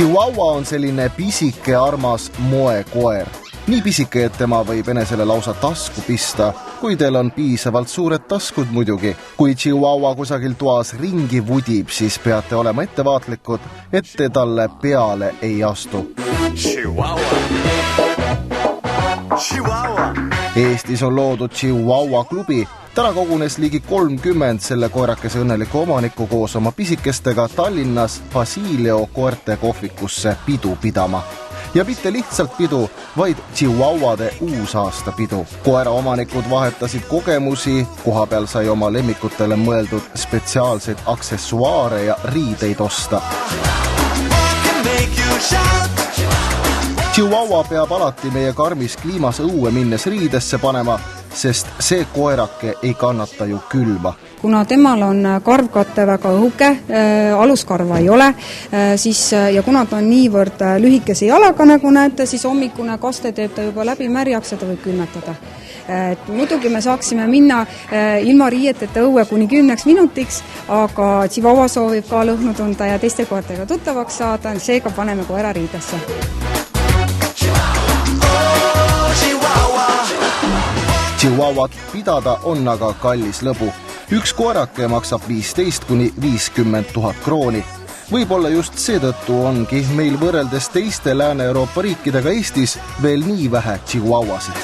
Chihuahua on selline pisike armas moekoer. Nii pisike, et tema võib enesele lausa tasku pista, kui teil on piisavalt suured taskud muidugi. Kui Chihuahua kusagil toas ringi vudib, siis peate olema ettevaatlikud, et te talle peale ei astu. Eestis on loodud Chihuahua klubi. Täna kogunes ligi 30 selle koerakese õnneliku omaniku koos oma pisikestega Tallinnas Basilio koerte kohvikusse pidu pidama. Ja mitte lihtsalt pidu, vaid Chihuahuade uusaasta-pidu. Koera omanikud vahetasid kogemusi, koha peal sai oma lemmikutele mõeldud spetsiaalseid aksessuaare ja riideid osta. Chihuahua peab alati meie karmis kliimas õue minnes riidesse panema, sest see koerake ei kannata ju külma. Kuna temal on karvkatte väga õhuke, aluskarva ei ole, ja kuna ta on niivõrd lühikese jalaga, nagu näete, siis hommikune kaste teeb ta juba läbi märjaks ja ta võib külmetada. Muidugi me saaksime minna ilma riieteta õue kuni 10 minutiks, aga Chihuahua soovib ka lõhnu tunda ja teiste koertega tuttavaks saada, seega paneme koera riidesse. Chihuahuat pidada on aga kallis lõbu. Üks koerake maksab 15 kuni 50 000 krooni. Võib-olla just seetõttu ongi meil võrreldes teiste Lääne-Euroopa riikidega Eestis veel nii vähe Chihuahuasid.